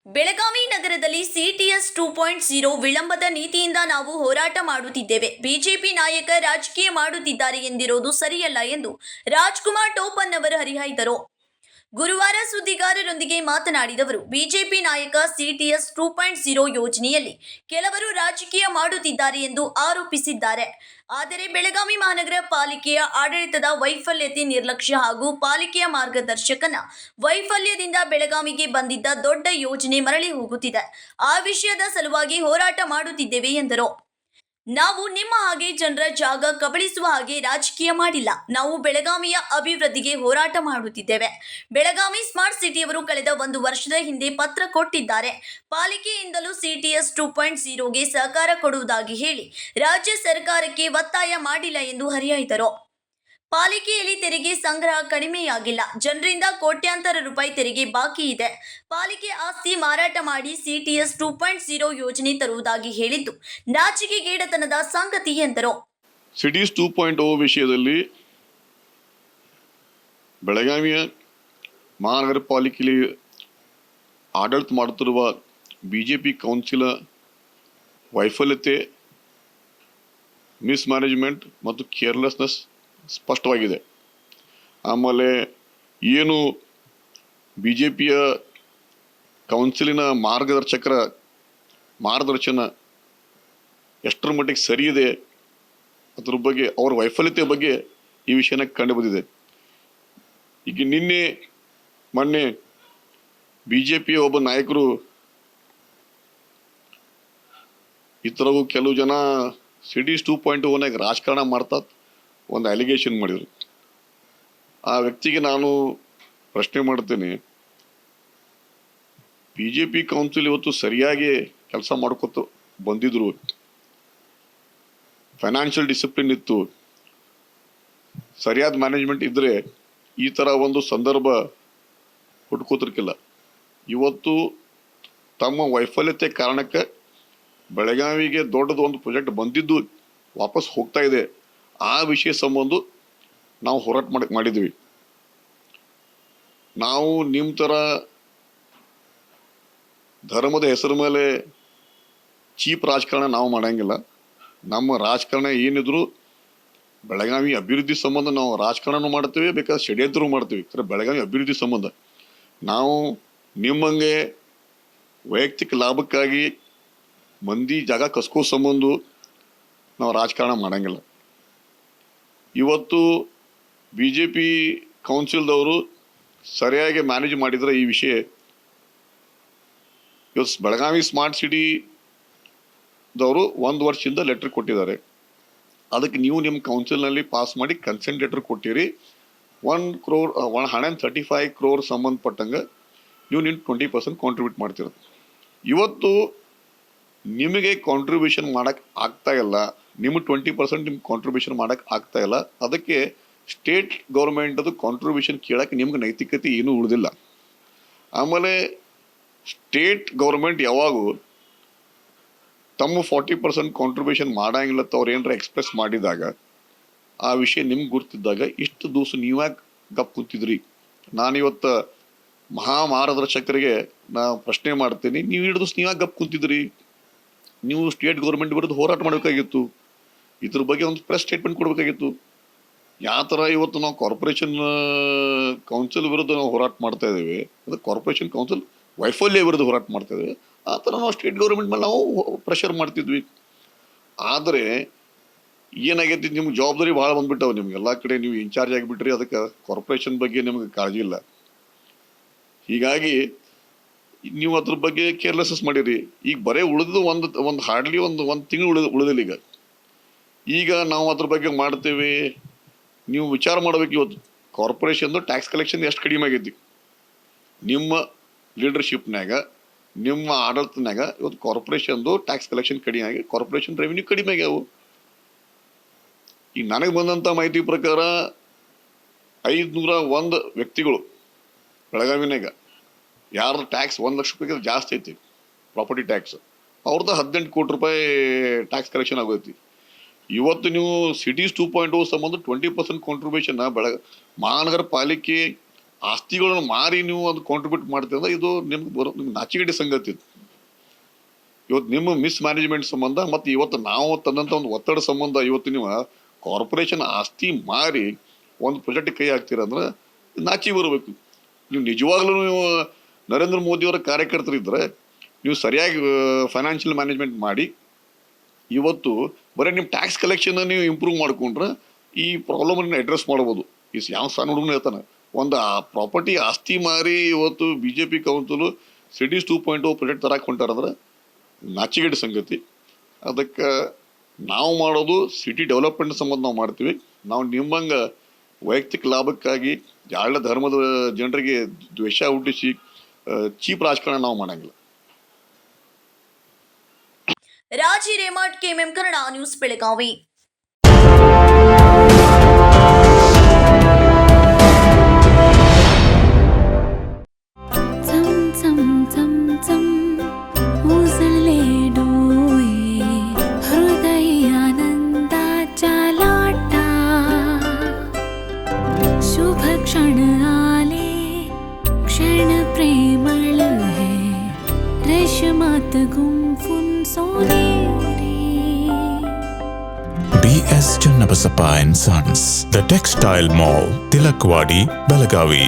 ಬೆಳಗಾವಿ ನಗರದಲ್ಲಿ ಸಿಟಿಎಸ್ 2.0 ವಿಳಂಬದ ನೀತಿಯಿಂದ ನಾವು ಹೋರಾಟ ಮಾಡುತ್ತಿದ್ದೇವೆ. ಬಿಜೆಪಿ ನಾಯಕ ರಾಜಕೀಯ ಮಾಡುತ್ತಿದ್ದಾರೆ ಎಂದಿರೋದು ಸರಿಯಲ್ಲ ಎಂದು ರಾಜ್ಕುಮಾರ್ ಟೋಪನ್ನವರು ಹರಿಹಾಯ್ದರು. ಗುರುವಾರ ಸುದ್ದಿಗಾರರೊಂದಿಗೆ ಮಾತನಾಡಿದವರು, ಬಿಜೆಪಿ ನಾಯಕ ಸಿಟಿಎಸ್ 2.0 ಯೋಜನೆಯಲ್ಲಿ ಕೆಲವರು ರಾಜಕೀಯ ಮಾಡುತ್ತಿದ್ದಾರೆ ಎಂದು ಆರೋಪಿಸಿದ್ದಾರೆ. ಆದರೆ ಬೆಳಗಾವಿ ಮಹಾನಗರ ಪಾಲಿಕೆಯ ಆಡಳಿತದ ವೈಫಲ್ಯತೆ, ನಿರ್ಲಕ್ಷ್ಯ ಹಾಗೂ ಪಾಲಿಕೆಯ ಮಾರ್ಗದರ್ಶಕನ ವೈಫಲ್ಯದಿಂದ ಬೆಳಗಾವಿಗೆ ಬಂದಿದ್ದ ದೊಡ್ಡ ಯೋಜನೆ ಮರಳಿ ಹೋಗುತ್ತಿದೆ. ಆ ವಿಷಯದ ಸಲುವಾಗಿ ಹೋರಾಟ ಮಾಡುತ್ತಿದ್ದೇವೆ ಎಂದರು. ನಾವು ನಿಮ್ಮ ಹಾಗೆ ಜನರ ಜಾಗ ಕಬಳಿಸುವ ಹಾಗೆ ರಾಜಕೀಯ ಮಾಡಿಲ್ಲ. ನಾವು ಬೆಳಗಾವಿಯ ಅಭಿವೃದ್ಧಿಗೆ ಹೋರಾಟ ಮಾಡುತ್ತಿದ್ದೇವೆ. ಬೆಳಗಾವಿ ಸ್ಮಾರ್ಟ್ ಸಿಟಿಯವರು ಕಳೆದ 1 ವರ್ಷದ ಹಿಂದೆ ಪತ್ರ ಕೊಟ್ಟಿದ್ದಾರೆ. ಪಾಲಿಕೆಯಿಂದಲೂ ಸಿಟಿಎಸ್ 2.0ಗೆ ಸಹಕಾರ ಕೊಡುವುದಾಗಿ ಹೇಳಿ ರಾಜ್ಯ ಸರ್ಕಾರಕ್ಕೆ ಒತ್ತಾಯ ಮಾಡಿಲ್ಲ ಎಂದು ಹರಿಹಾಯ್ದರು. ಪಾಲಿಕೆಯಲ್ಲಿ ತೆರಿಗೆ ಸಂಗ್ರಹ ಕಡಿಮೆಯಾಗಿಲ್ಲ. ಜನರಿಂದ ಕೋಟ್ಯಾಂತರ ರೂಪಾಯಿ ತೆರಿಗೆ ಬಾಕಿ ಇದೆ. ಪಾಲಿಕೆ ಆಸ್ತಿ ಮಾರಾಟ ಮಾಡಿ ಸಿಟಿಎಸ್ 2.0 ಯೋಜನೆ ತರುವುದಾಗಿ ಹೇಳಿದ್ದು ನಾಚಿಕೆಗೇಡತನದ ಸಂಗತಿ ಎಂದರು. ಸಿಟೀಸ್ 2.0 ವಿಷಯದಲ್ಲಿ ಬೆಳಗಾವಿಯ ಮಹಾನಗರ ಪಾಲಿಕೆಯಲ್ಲಿ ಆಡಳಿತ ಮಾಡುತ್ತಿರುವ ಬಿಜೆಪಿ ಕೌನ್ಸಿಲ್ ವೈಫಲ್ಯತೆ, ಮಿಸ್ಮ್ಯಾನೇಜ್ಮೆಂಟ್ ಮತ್ತು ಕೇರ್ಲೆಸ್ನೆಸ್ ಸ್ಪಷ್ಟವಾಗಿದೆ. ಆಮೇಲೆ ಏನು ಬಿಜೆಪಿಯ ಕೌನ್ಸಿಲಿನ ಮಾರ್ಗದರ್ಶನ ಎಷ್ಟರ ಮಟ್ಟಿಗೆ ಸರಿ ಇದೆ ಅದ್ರ ಬಗ್ಗೆ, ಅವರ ವೈಫಲ್ಯತೆ ಬಗ್ಗೆ ಈ ವಿಷಯನ ಕಂಡು ಬಂದಿದೆ. ಈಗ ಮೊನ್ನೆ ಬಿಜೆಪಿಯ ಒಬ್ಬ ನಾಯಕರು ಈ ಥರವು ಕೆಲವು ಜನ ಸಿಟೀಸ್ 2.0 ರಾಜಕಾರಣ ಮಾಡ್ತಾ ಒಂದು ಅಲಿಗೇಷನ್ ಮಾಡಿದರು. ಆ ವ್ಯಕ್ತಿಗೆ ನಾನು ಪ್ರಶ್ನೆ ಮಾಡ್ತೇನೆ, ಬಿಜೆಪಿ ಕೌನ್ಸಿಲ್ ಇವತ್ತು ಸರಿಯಾಗಿ ಕೆಲಸ ಮಾಡ್ಕೊತ ಬಂದಿದ್ರು, ಫೈನಾನ್ಷಿಯಲ್ ಡಿಸಿಪ್ಲಿನ್ ಇತ್ತು, ಸರಿಯಾದ ಮ್ಯಾನೇಜ್ಮೆಂಟ್ ಇದ್ರೆ ಈ ಥರ ಒಂದು ಸಂದರ್ಭ ಹುಟ್ಕೋತಿರ್ಕಿಲ್ಲ. ಇವತ್ತು ತಮ್ಮ ವೈಫಲ್ಯತೆ ಕಾರಣಕ್ಕೆ ಬೆಳಗಾವಿಗೆ ದೊಡ್ಡದು ಒಂದು ಪ್ರಾಜೆಕ್ಟ್ ಬಂದಿದ್ದು ವಾಪಸ್ ಹೋಗ್ತಾ ಇದೆ. ಆ ವಿಷಯ ಸಂಬಂಧ ನಾವು ಹೋರಾಟ ಮಾಡಿದ್ವಿ. ನಾವು ನಿಮ್ಮ ಥರ ಧರ್ಮದ ಹೆಸರು ಮೇಲೆ ಚೀಪ್ ರಾಜಕಾರಣ ನಾವು ಮಾಡಂಗಿಲ್ಲ. ನಮ್ಮ ರಾಜಕಾರಣ ಏನಿದ್ರು ಬೆಳಗಾವಿ ಅಭಿವೃದ್ಧಿ ಸಂಬಂಧ ನಾವು ರಾಜಕಾರಣ ಮಾಡ್ತೀವಿ, ಬೇಕಾದ್ರೆ ಷಡ್ಯಂತ್ರ ಮಾಡ್ತೀವಿ. ಬೆಳಗಾವಿ ಅಭಿವೃದ್ಧಿ ಸಂಬಂಧ ನಾವು ನಿಮ್ಮಂಗೆ ವೈಯಕ್ತಿಕ ಲಾಭಕ್ಕಾಗಿ ಮಂದಿ ಜಾಗ ಕಸ್ಕೋ ಸಂಬಂಧ ನಾವು ರಾಜಕಾರಣ ಮಾಡಂಗಿಲ್ಲ. ಇವತ್ತು ಬಿಜೆಪಿ ಕೌನ್ಸಿಲ್ದವರು ಸರಿಯಾಗಿ ಮ್ಯಾನೇಜ್ ಮಾಡಿದ್ರೆ ಈ ವಿಷಯ ಇವತ್ತು ಬೆಳಗಾವಿ ಸ್ಮಾರ್ಟ್ ಸಿಟಿದವರು 1 ವರ್ಷದಿಂದ ಲೆಟರ್ ಕೊಟ್ಟಿದ್ದಾರೆ. ಅದಕ್ಕೆ ನೀವು ನಿಮ್ಮ ಕೌನ್ಸಿಲ್ನಲ್ಲಿ ಪಾಸ್ ಮಾಡಿ ಕನ್ಸೆಂಟ್ ಲೆಟರ್ ಕೊಟ್ಟಿರಿ. 135 crore ಸಂಬಂಧಪಟ್ಟಂಗೆ ನೀವು 20% ಕಾಂಟ್ರಿಬ್ಯೂಟ್ ಮಾಡ್ತಿರೋದು. ಇವತ್ತು ನಿಮಗೆ ಕಾಂಟ್ರಿಬ್ಯೂಷನ್ ಮಾಡಕ್ಕೆ ಆಗ್ತಾ ಇಲ್ಲ, ನಿಮ್ಮ 20% ನಿಮ್ಗೆ ಕಾಂಟ್ರಿಬ್ಯೂಷನ್ ಮಾಡಕ್ಕೆ ಆಗ್ತಾ ಇಲ್ಲ. ಅದಕ್ಕೆ ಸ್ಟೇಟ್ ಗೌರ್ಮೆಂಟದು ಕಾಂಟ್ರಿಬ್ಯೂಷನ್ ಕೇಳಕ್ಕೆ ನಿಮ್ಗೆ ನೈತಿಕತೆ ಏನೂ ಉಳಿದಿಲ್ಲ. ಆಮೇಲೆ ಸ್ಟೇಟ್ ಗೌರ್ಮೆಂಟ್ ಯಾವಾಗೂ ತಮ್ಮ 40% ಕಾಂಟ್ರಿಬ್ಯೂಷನ್ ಮಾಡಂಗಿಲ್ಲ ಅಂತ ಅವ್ರು ಏನಾರ ಎಕ್ಸ್ಪ್ರೆಸ್ ಮಾಡಿದಾಗ, ಆ ವಿಷಯ ನಿಮ್ಗೆ ಗುರ್ತಿದ್ದಾಗ ಇಷ್ಟು ದಿವಸ ನೀವ್ಯಾಕೆ ಗಪ್ ಕೂತಿದ್ರಿ? ನಾನಿವತ್ತು ಮಾರ್ಗದರ್ಶಕರಿಗೆ ನಾ ಪ್ರಶ್ನೆ ಮಾಡ್ತೀನಿ, ನೀವು ಇಷ್ಟು ದಿವಸ ನೀವ್ಯಾಕೆ ಗಪ್ ಕೂತಿದ್ರಿ? ನೀವು ಸ್ಟೇಟ್ ಗೌರ್ಮೆಂಟ್ ವಿರುದ್ಧ ಹೋರಾಟ ಮಾಡಬೇಕಾಗಿತ್ತು. ಇದ್ರ ಬಗ್ಗೆ ಒಂದು ಪ್ರೆಸ್ ಸ್ಟೇಟ್ಮೆಂಟ್ ಕೊಡಬೇಕಾಗಿತ್ತು. ಯಾವ ಥರ ಇವತ್ತು ನಾವು ಕಾರ್ಪೊರೇಷನ್ ಕೌನ್ಸಿಲ್ ವಿರುದ್ಧ ನಾವು ಹೋರಾಟ ಮಾಡ್ತಾ ಇದ್ದೇವೆ, ಅದು ಕಾರ್ಪೊರೇಷನ್ ಕೌನ್ಸಿಲ್ ವೈಫಲ್ಯ ವಿರುದ್ಧ ಹೋರಾಟ ಮಾಡ್ತಾ ಇದ್ದೇವೆ. ಆ ಥರ ನಾವು ಸ್ಟೇಟ್ ಗೌರ್ಮೆಂಟ್ ಮೇಲೆ ನಾವು ಪ್ರೆಷರ್ ಮಾಡ್ತಿದ್ವಿ. ಆದರೆ ಏನಾಗೈತಿ, ನಿಮ್ಗೆ ಜವಾಬ್ದಾರಿ ಭಾಳ ಬಂದ್ಬಿಟ್ಟವು. ನಿಮ್ಗೆ ಎಲ್ಲ ಕಡೆ ನೀವು ಇನ್ಚಾರ್ಜ್ ಆಗಿಬಿಟ್ರಿ, ಅದಕ್ಕೆ ಕಾರ್ಪೊರೇಷನ್ ಬಗ್ಗೆ ನಿಮ್ಗೆ ಕಾಳಜಿ ಇಲ್ಲ. ಹೀಗಾಗಿ ನೀವು ಅದ್ರ ಬಗ್ಗೆ ಕೇರ್ಲೆಸ್ನೆಸ್ ಮಾಡಿರಿ. ಈಗ ಬರೀ ಉಳಿದು ಒಂದು ಹಾರ್ಡ್ಲಿ ಒಂದು ತಿಂಗಳು ಉಳಿದಿಲ್ಲ. ಈಗ ನಾವು ಅದ್ರ ಬಗ್ಗೆ ಮಾಡ್ತೇವೆ. ನೀವು ವಿಚಾರ ಮಾಡ್ಬೇಕು, ಇವತ್ತು ಕಾರ್ಪೊರೇಷನ್ದು ಟ್ಯಾಕ್ಸ್ ಕಲೆಕ್ಷನ್ ಎಷ್ಟು ಕಡಿಮೆ ಆಗೈತಿ. ನಿಮ್ಮ ಲೀಡರ್ಶಿಪ್ನಾಗ, ನಿಮ್ಮ ಆಡಳಿತನಾಗ ಇವತ್ತು ಕಾರ್ಪೊರೇಷನ್ದು ಟ್ಯಾಕ್ಸ್ ಕಲೆಕ್ಷನ್ ಕಡಿಮೆ ಆಗಿ ಕಾರ್ಪೊರೇಷನ್ ರೆವಿನ್ಯೂ ಕಡಿಮೆ ಆಗ್ಯಾವು. ಈಗ ನನಗೆ ಬಂದಂಥ ಮಾಹಿತಿ ಪ್ರಕಾರ 501 ವ್ಯಕ್ತಿಗಳು ಬೆಳಗಾವಿನಾಗ ಯಾರ್ದು ಟ್ಯಾಕ್ಸ್ 1 ಲಕ್ಷ ರೂಪಾಯಿಗೆ ಜಾಸ್ತಿ ಐತಿ, ಪ್ರಾಪರ್ಟಿ ಟ್ಯಾಕ್ಸ್, ಅವ್ರದ್ದು 18 ಕೋಟಿ ರೂಪಾಯಿ ಟ್ಯಾಕ್ಸ್ ಕಲೆಕ್ಷನ್ ಆಗೋಯ್ತಿ. ಇವತ್ತು ನೀವು ಸಿಟೀಸ್ 2.0 ಸಂಬಂಧ 20% ಕಾಂಟ್ರಿಬ್ಯೂಷನ್ ಮಹಾನಗರ ಪಾಲಿಕೆ ಆಸ್ತಿಗಳನ್ನು ಮಾರಿ ನೀವು ಅದು ಕಾಂಟ್ರಿಬ್ಯೂಟ್ ಮಾಡ್ತೀರ ಇದು ನಿಮ್ಗೆ ನಾಚಿಕೆಡಿ ಸಂಗತಿ ಇದು. ಇವತ್ತು ನಿಮ್ಮ ಮಿಸ್ ಮ್ಯಾನೇಜ್ಮೆಂಟ್ ಸಂಬಂಧ ಮತ್ತು ಇವತ್ತು ನಾವು ತಂದಂಥ ಒಂದು ಒತ್ತಡ ಸಂಬಂಧ ಇವತ್ತು ನೀವು ಕಾರ್ಪೊರೇಷನ್ ಆಸ್ತಿ ಮಾರಿ ಒಂದು ಪ್ರಾಜೆಕ್ಟ್ ಕೈ ಹಾಕ್ತೀರಂದ್ರೆ ನಾಚಿಕೆ ಬರಬೇಕು. ನೀವು ನಿಜವಾಗ್ಲೂ ನೀವು ನರೇಂದ್ರ ಮೋದಿಯವರ ಕಾರ್ಯಕರ್ತರಿದ್ದರೆ ನೀವು ಸರಿಯಾಗಿ ಫೈನಾನ್ಷಿಯಲ್ ಮ್ಯಾನೇಜ್ಮೆಂಟ್ ಮಾಡಿ ಇವತ್ತು ಬರೀ ನಿಮ್ಮ ಟ್ಯಾಕ್ಸ್ ಕಲೆಕ್ಷನ್ ನೀವು ಇಂಪ್ರೂವ್ ಮಾಡ್ಕೊಂಡ್ರೆ ಈ ಪ್ರಾಬ್ಲಮನ್ನು ಅಡ್ರೆಸ್ ಮಾಡ್ಬೋದು. ಈ ಯಾವ ಸಣ್ಣ ಹುಡುಗನ ಹೇಳ್ತಾನೆ ಒಂದು ಪ್ರಾಪರ್ಟಿ ಆಸ್ತಿ ಮಾರಿ ಇವತ್ತು BJP ಕೌನ್ಸಿಲು ಸಿಟೀಸ್ 2.0 ಪ್ರಾಜೆಕ್ಟ್ ತರಕ್ಕೆ ಹೊಂಟಾರಂದ್ರೆ ನಾಚಿಕೆಡಿ ಸಂಗತಿ. ಅದಕ್ಕೆ ನಾವು ಮಾಡೋದು ಸಿಟಿ ಡೆವಲಪ್ಮೆಂಟ್ ಸಂಬಂಧ ನಾವು ಮಾಡ್ತೀವಿ. ನಾವು ನಿಮ್ಮಂಗೆ ವೈಯಕ್ತಿಕ ಲಾಭಕ್ಕಾಗಿ ಯಾಳ ಧರ್ಮದ ಜನರಿಗೆ ದ್ವೇಷ ಹುಟ್ಟಿಸಿ ಚೀಪ್ ರಾಜಕಾರಣ ನಾವು ಮಾಡಂಗಿಲ್ಲ. ರಾಜಿ ರೇಮಠ್, KMM ಕನ್ನಡ ನ್ಯೂಸ್, ಬೆಳಗಾವಿ. क्षण आले क्षण प्रेमळ है रेशमात गुंफून सोनेरी. BS Channabasappa and Sons, The Textile Mall, Tilakwadi, Belagavi.